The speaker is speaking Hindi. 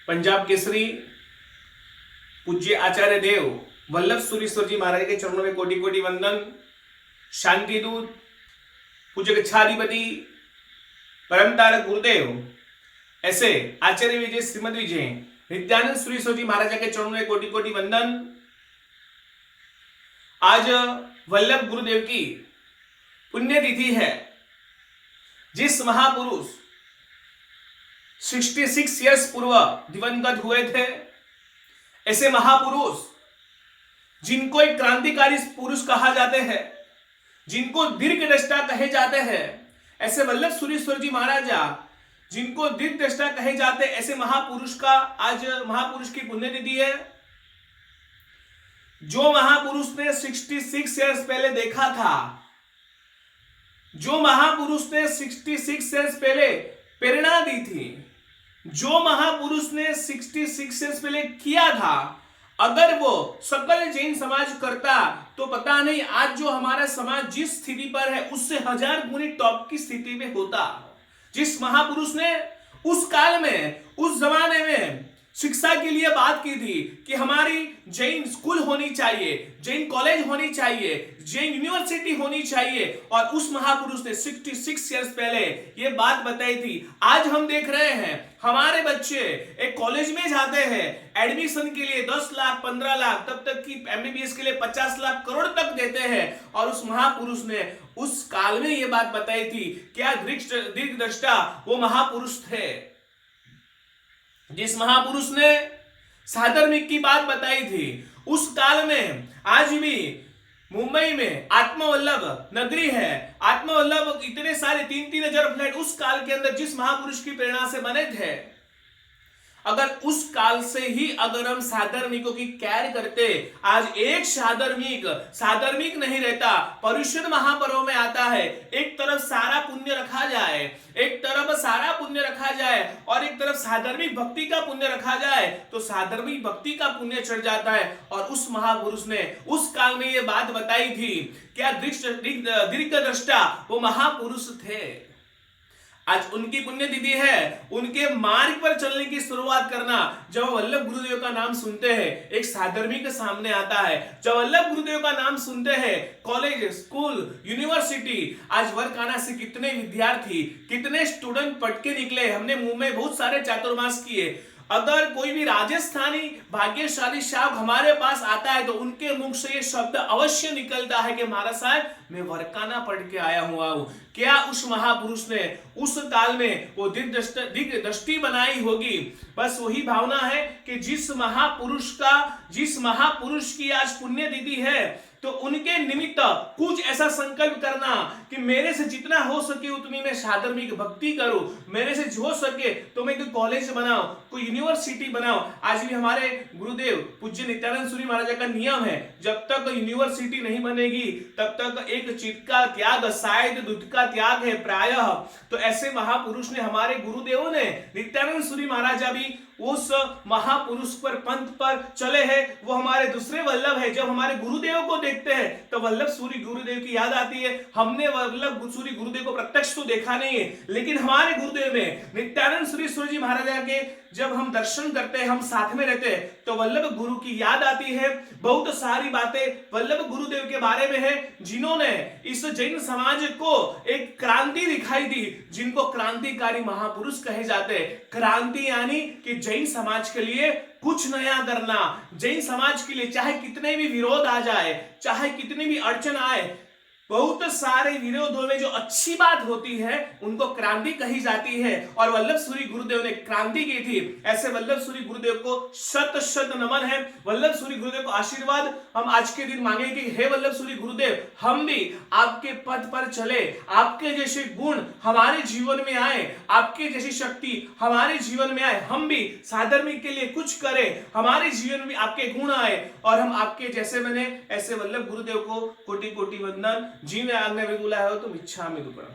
पंजाब केसरी पूज्य आचार्य देव वल्लभ सुरीश्वर जी महाराज के चरणों में कोटि कोटि वंदन। शांति दूत पूज्य गच्छाधिपति परम तारक गुरुदेव ऐसे आचार्य विजय श्रीमद विजय नित्यानंद सुरीश्वर जी महाराज के चरणों में कोटि कोटि वंदन। आज वल्लभ गुरुदेव की पुण्यतिथि है। जिस महापुरुष 66 इयर्स पूर्व दिवंगत हुए थे, ऐसे महापुरुष जिनको एक क्रांतिकारी पुरुष कहा जाते हैं, जिनको दीर्घदृष्टा कहे जाते हैं, ऐसे वल्लभ सुरीश्वर जी महाराजा जिनको दीर्घदृष्टा कहे जाते, ऐसे महापुरुष का आज महापुरुष की पुण्यतिथि है। जो महापुरुष ने 66 इयर्स पहले देखा था, जो महापुरुष ने 66 इयर्स पहले प्रेरणा दी थी, जो महापुरुष ने 66 इयर्स पहले किया था, अगर वो सकल जैन समाज करता तो पता नहीं आज जो हमारा समाज जिस स्थिति पर है उससे 1000 गुनी टॉप की स्थिति में होता। जिस महापुरुष ने उस काल में, उस जमाने में शिक्षा के लिए बात की थी कि हमारी जैन स्कूल होनी चाहिए, जैन कॉलेज होनी चाहिए, जैन यूनिवर्सिटी होनी चाहिए, और उस महापुरुष ने 66 इयर्स पहले ये बात बताई थी। आज हम देख रहे हैं हमारे बच्चे एक कॉलेज में जाते हैं, एडमिशन के लिए 10 लाख 15 लाख, तब तक कि एमबीबीएस के लिए 50 लाख करोड़ तक देते हैं, और उस महापुरुष ने उस काल में ये बात बताई थी। क्या दीर्घदृष्टा वो महापुरुष थे, जिस महापुरुष ने साधर्मिक की बात बताई थी। उस काल में आज भी मुंबई में आत्मवल्लभ नगरी है, आत्मवल्लभ इतने सारे 3-3 हजार फ्लैट उस काल के अंदर जिस महापुरुष की प्रेरणा से बने थे। अगर उस काल से ही अगर हम साधर्मिकों की कैर करते, आज एक साधर्मिक नहीं रहता। पर्युषण महापर्व में आता है, एक तरफ सारा पुण्य रखा जाए, एक तरफ सारा पुण्य रखा जाए और एक तरफ साधर्मिक भक्ति का पुण्य रखा जाए, तो साधर्मिक भक्ति का पुण्य चढ़ जाता है। और उस महापुरुष ने उस काल में ये बात बताई थी। क्या दीर्घदृष्टा वो महापुरुष थे। आज उनकी पुण्यतिथि है। उनके मार्ग पर चलने की शुरुआत करना। जब वल्लभ गुरुदेव का नाम सुनते हैं, एक साधर्मिक सामने आता है। जब वल्लभ गुरुदेव का नाम सुनते हैं, कॉलेज, स्कूल, यूनिवर्सिटी, आज वरकाना से कितने विद्यार्थी, कितने स्टूडेंट पढ़ के निकले। हमने मुंह में बहुत सारे चातुर्मास किए। अगर कोई भी राजस्थानी भाग्यशाली शाह हमारे पास आता है तो उनके मुख से ये शब्द अवश्य निकलता है कि महाराज साहब मैं वरकाना पढ़ के आया हुआ हूं। क्या उस महापुरुष ने उस काल में वो दृष्टि बनाई होगी। बस वही भावना है कि जिस महापुरुष की आज पुण्यतिथि है, तो उनके निमित्त कुछ ऐसा संकल्प करना कि मेरे से जितना हो सके उतनी मैं साधर्मिक भक्ति करूं, मेरे से हो सके तो मैं कोई कॉलेज बनाऊं, कोई यूनिवर्सिटी बनाऊं। आज भी हमारे गुरुदेव पूज्य नित्यानंद सूरी महाराज का नियम है, जब तक यूनिवर्सिटी नहीं बनेगी तब तक एक चित्त का त्याग, शायद दूध का त्याग है प्रायः। तो ऐसे महापुरुष ने, हमारे गुरुदेवों ने, नित्यानंद सूरी महाराजा भी उस महापुरुष पर पंथ पर चले हैं। वो हमारे दूसरे वल्लभ है। जब हमारे गुरुदेव को देखते हैं तो वल्लभ सूरी गुरुदेव की याद आती है। हमने वल्लभ सूरी गुरुदेव को प्रत्यक्ष तो देखा नहीं है, लेकिन हमारे गुरुदेव में नित्यानंद सुरीश्वर जी महाराजा के जब हम दर्शन करते हैं, हम साथ में रहते हैं, तो वल्लभ गुरु की याद आती है। बहुत सारी बातें वल्लभ गुरुदेव के बारे में है, जिन्होंने इस जैन समाज को एक क्रांति दिखाई दी, जिनको क्रांतिकारी महापुरुष कहे जाते हैं। क्रांति यानी कि जैन समाज के लिए कुछ नया करना। जैन समाज के लिए चाहे कितने भी विरोध आ जाए, चाहे कितनी भी अड़चन आए, बहुत सारे विरोधों में जो अच्छी बात होती है उनको क्रांति कही जाती है। और वल्लभ सूरी गुरुदेव ने क्रांति की थी। ऐसे वल्लभ सूरी गुरुदेव को शत शत नमन है। वल्लभ सूरी गुरुदेव को आशीर्वाद हम आज के दिन मांगे कि हे वल्लभ सूरी गुरुदेव, हम भी आपके पथ पर चले, आपके जैसे गुण हमारे जीवन में आए, आपके जैसी शक्ति हमारे जीवन में आए, हम भी साधर्मिक के लिए कुछ करें, हमारे जीवन में आपके गुण आए और हम आपके जैसे बने। ऐसे वल्लभ गुरुदेव को कोटि कोटि वंदन। जी ने आज्ञा में बुलाया हो तो इच्छा में दुपड़ा।